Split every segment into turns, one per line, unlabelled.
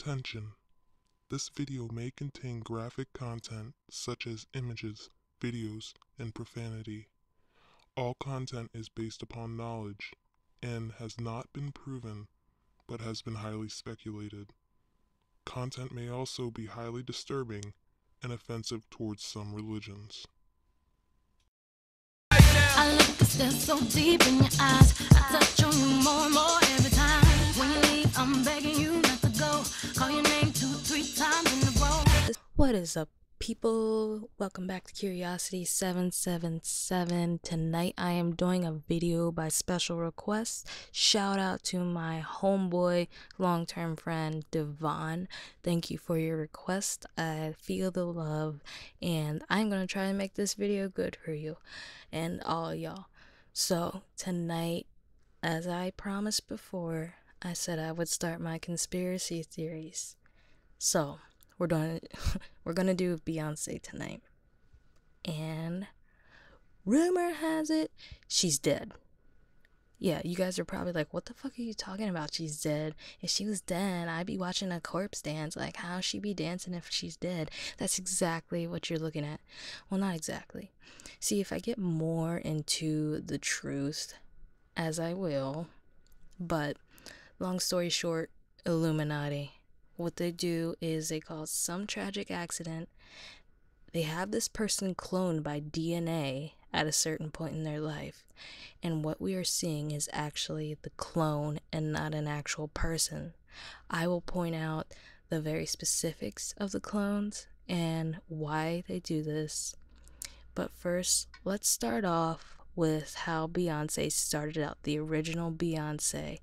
Attention! This video may contain graphic content such as images, videos, and profanity. All content is based upon knowledge and has not been proven, but has been highly speculated. Content may also be highly disturbing and offensive towards some religions.
I look at stare so deep in your eyes. I touch on you more and more every time. When you leave, I'm begging you not to go. Call your name 2-3 times in a row.
What is up, people? Welcome back to Curiosity 777. Tonight I am doing a video by special request. Shout out to my homeboy, long-term friend Devon. Thank you for your request. I feel the love, and I'm gonna try and make this video good for you and all y'all. So tonight, as I promised before, I said I would start my conspiracy theories. So we're gonna do Beyonce tonight, and rumor has it she's dead. Yeah, you guys are probably like, what the fuck are you talking about? She's dead. If she was dead, I'd be watching a corpse dance. Like, how she be dancing if she's dead? That's exactly what you're looking at. Well, not exactly. See, if I get more into the truth, as I will, but long story short, Illuminati. What they do is they cause some tragic accident. They have this person cloned by DNA at a certain point in their life. And what we are seeing is actually the clone and not an actual person. I will point out the very specifics of the clones and why they do this. But first, let's start off with how Beyonce started out, the original Beyonce.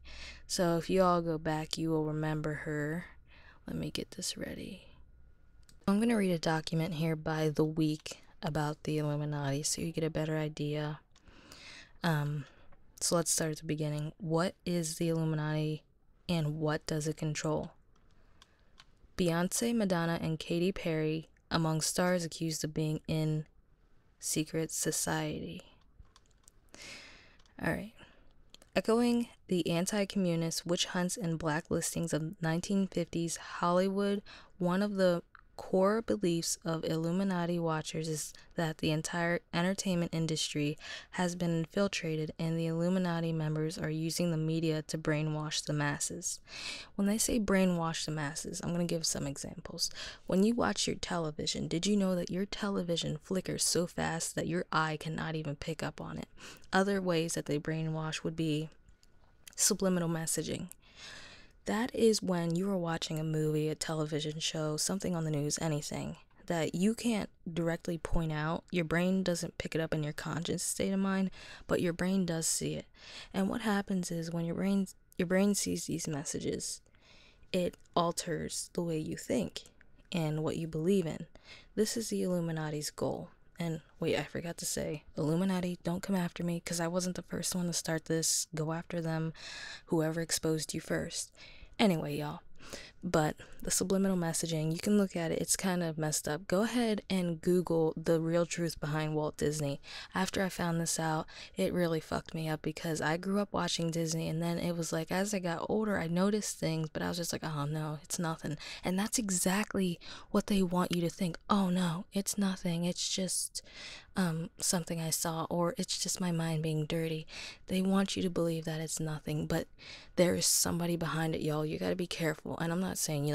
So if you all go back, you will remember her. Let me get this ready. I'm going to read a document here by The Week about the Illuminati so you get a better idea. So let's start at the beginning. What is the Illuminati and what does it control? Beyonce, Madonna, and Katy Perry among stars accused of being in secret society. Alright. Echoing the anti-communist witch hunts and blacklistings of 1950s Hollywood, one of the core beliefs of Illuminati watchers is that the entire entertainment industry has been infiltrated and the Illuminati members are using the media to brainwash the masses. When they say brainwash the masses, I'm going to give some examples. When you watch your television, did you know that your television flickers so fast that your eye cannot even pick up on it? Other ways that they brainwash would be subliminal messaging. That is when you are watching a movie, a television show, something on the news, anything that you can't directly point out. Your brain doesn't pick it up in your conscious state of mind, but your brain does see it. And what happens is when your brain sees these messages, it alters the way you think and what you believe in. This is the Illuminati's goal. And wait, I forgot to say, Illuminati, don't come after me because I wasn't the first one to start this. Go after them, whoever exposed you first. Anyway, y'all. But the subliminal messaging, you can look at it. It's kind of messed up. Go ahead and Google the real truth behind Walt Disney. After I found this out, it really fucked me up because I grew up watching Disney, and then it was like as I got older, I noticed things, but I was just like, oh no, it's nothing. And that's exactly what they want you to think. Oh no, it's nothing. It's just something I saw, or it's just my mind being dirty. They want you to believe that it's nothing, but there is somebody behind it, y'all. You gotta be careful. And I'm not saying you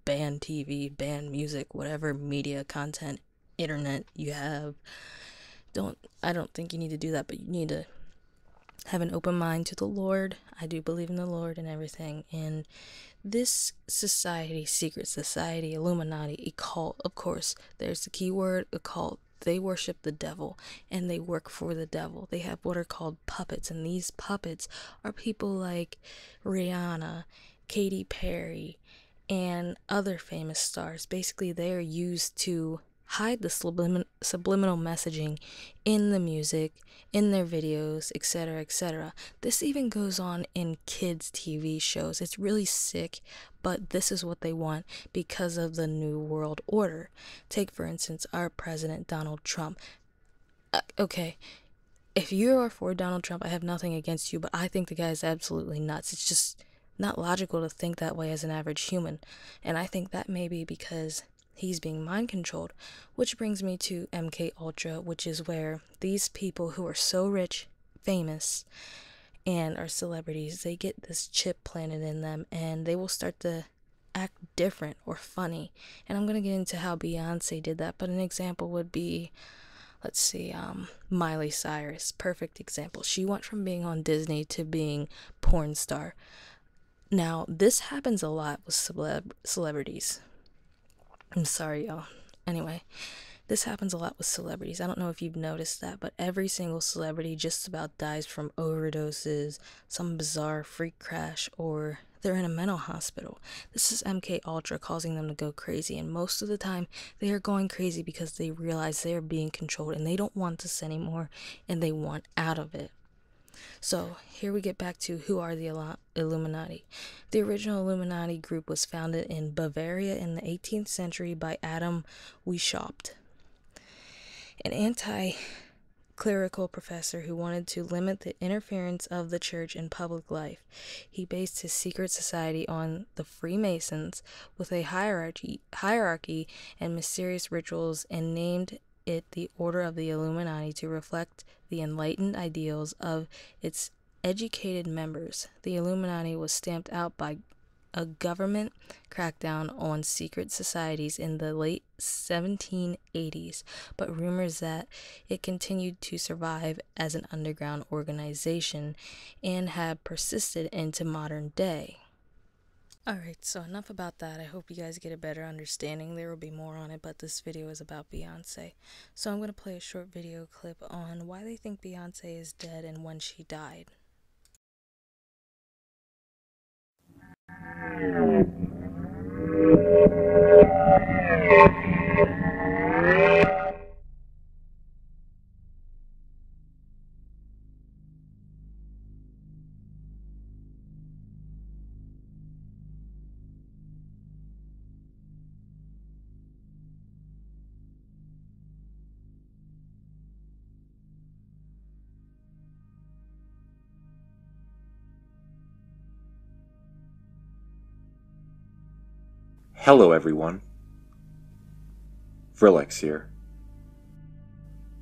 ban TV, ban music, whatever media content, internet you have. I don't think you need to do that, but you need to have an open mind to the Lord. I do believe in the Lord and everything. And this society, secret society, Illuminati, occult, of course, there's the key word, occult. They worship the devil and they work for the devil. They have what are called puppets, and these puppets are people like Rihanna, Katy Perry, and other famous stars. Basically, they are used to hide the subliminal messaging in the music, in their videos, etc., etc. This even goes on in kids' TV shows. It's really sick, but this is what they want because of the New World Order. Take, for instance, our president, Donald Trump. Okay, if you are for Donald Trump, I have nothing against you, but I think the guy is absolutely nuts. It's just not logical to think that way as an average human. And I think that may be because he's being mind controlled, which brings me to MK Ultra, which is where these people who are so rich, famous, and are celebrities, they get this chip planted in them and they will start to act different or funny. And I'm going to get into how Beyonce did that, but an example would be, let's see, Miley Cyrus. Perfect example. She went from being on Disney to being porn star. Now, this happens a lot with celebrities. I'm sorry, y'all. Anyway, this happens a lot with celebrities. I don't know if you've noticed that, but every single celebrity just about dies from overdoses, some bizarre freak crash, or they're in a mental hospital. This is MK Ultra causing them to go crazy, and most of the time they are going crazy because they realize they are being controlled and they don't want this anymore and they want out of it. So here we get back to who are the Illuminati. The original Illuminati group was founded in Bavaria in the 18th century by Adam Weishaupt, an anti-clerical professor who wanted to limit the interference of the church in public life. He based his secret society on the Freemasons with a hierarchy and mysterious rituals, and named it the Order of the Illuminati to reflect the enlightened ideals of its educated members. The Illuminati was stamped out by a government crackdown on secret societies in the late 1780s, but rumors that it continued to survive as an underground organization and have persisted into modern day. Alright, so enough about that. I hope you guys get a better understanding. There will be more on it, but this video is about Beyonce. So I'm going to play a short video clip on why they think Beyonce is dead and when she died.
Hello everyone, Vrillex here.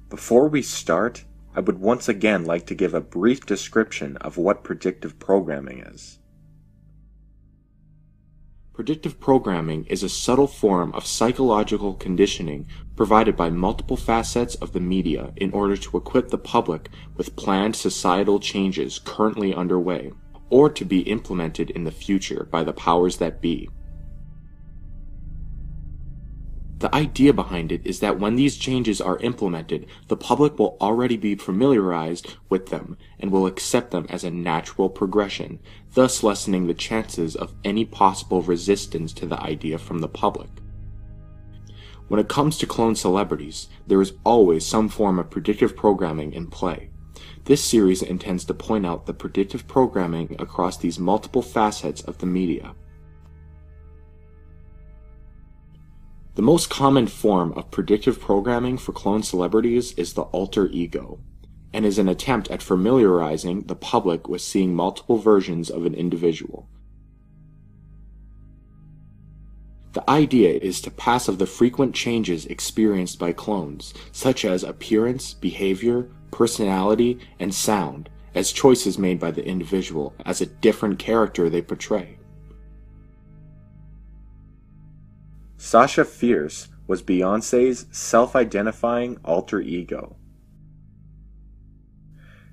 Before we start, I would once again like to give a brief description of what predictive programming is. Predictive programming is a subtle form of psychological conditioning provided by multiple facets of the media in order to equip the public with planned societal changes currently underway, or to be implemented in the future by the powers that be. The idea behind it is that when these changes are implemented, the public will already be familiarized with them and will accept them as a natural progression, thus lessening the chances of any possible resistance to the idea from the public. When it comes to clone celebrities, there is always some form of predictive programming in play. This series intends to point out the predictive programming across these multiple facets of the media. The most common form of predictive programming for clone celebrities is the alter ego, and is an attempt at familiarizing the public with seeing multiple versions of an individual. The idea is to pass of the frequent changes experienced by clones, such as appearance, behavior, personality, and sound, as choices made by the individual as a different character they portray. Sasha Fierce was Beyonce's self-identifying alter ego.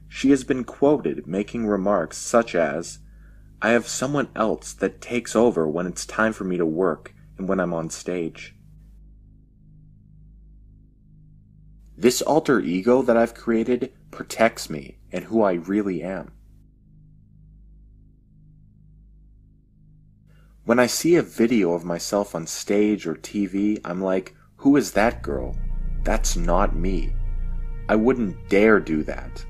She has been quoted making remarks such as, "I have someone else that takes over when it's time for me to work and when I'm on stage. This alter ego that I've created protects me and who I really am. When I see a video of myself on stage or TV, I'm like, who is that girl? That's not me. I wouldn't dare do that.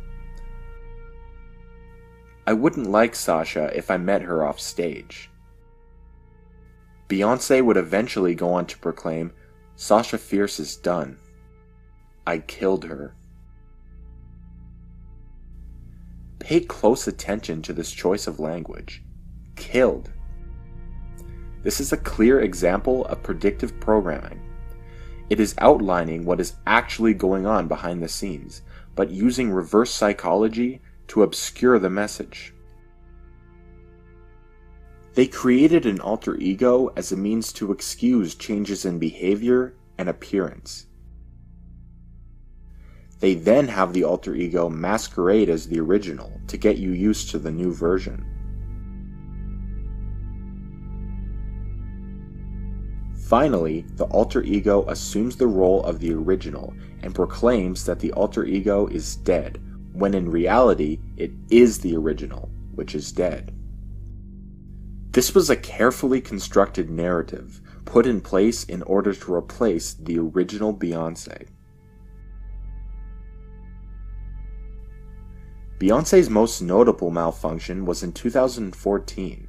I wouldn't like Sasha if I met her off stage." Beyonce would eventually go on to proclaim, "Sasha Fierce is done. I killed her." Pay close attention to this choice of language. killed. This is a clear example of predictive programming. It is outlining what is actually going on behind the scenes, but using reverse psychology to obscure the message. They created an alter ego as a means to excuse changes in behavior and appearance. They then have the alter ego masquerade as the original to get you used to the new version. Finally, the alter ego assumes the role of the original and proclaims that the alter ego is dead, when in reality it is the original, which is dead. This was a carefully constructed narrative put in place in order to replace the original Beyonce. Beyonce's most notable malfunction was in 2014.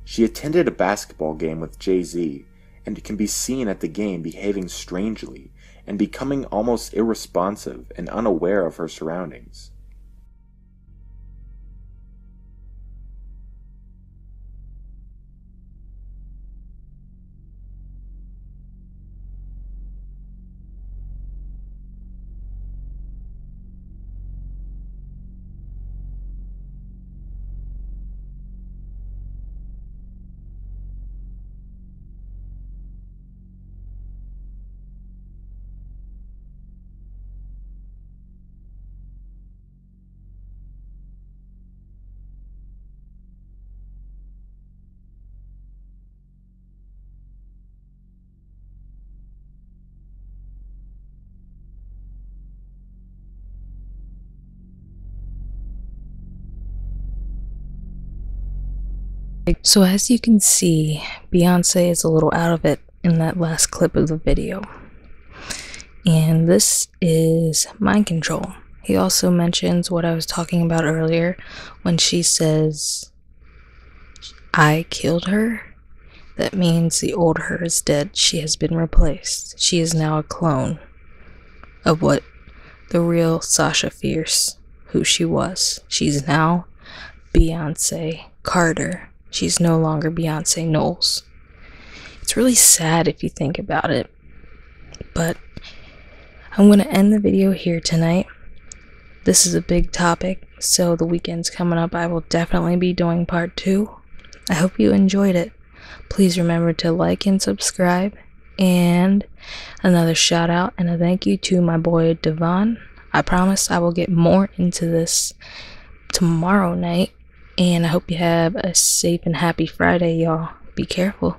She attended a basketball game with Jay-Z, and can be seen at the game behaving strangely and becoming almost irresponsive and unaware of her surroundings.
So as you can see, Beyonce is a little out of it in that last clip of the video. And this is mind control. He also mentions what I was talking about earlier when she says, "I killed her." That means the old her is dead. She has been replaced. She is now a clone of what the real Sasha Fierce, who she was. She's now Beyonce Carter. She's no longer Beyonce Knowles. It's really sad if you think about it. But I'm going to end the video here tonight. This is a big topic, so the weekend's coming up. I will definitely be doing part 2. I hope you enjoyed it. Please remember to like and subscribe. And another shout out and a thank you to my boy Devon. I promise I will get more into this tomorrow night. And I hope you have a safe and happy Friday, y'all. Be careful.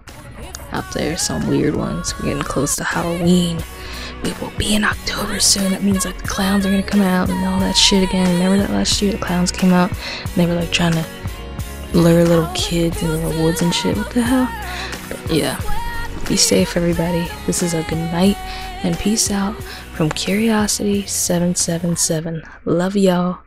Out there, some weird ones. We're getting close to Halloween. We will be in October soon. That means like the clowns are gonna come out and all that shit again. Remember that last year the clowns came out and they were like trying to lure little kids into the woods and shit. What the hell? But yeah. Be safe, everybody. This is a good night and peace out from Curiosity 777. Love y'all.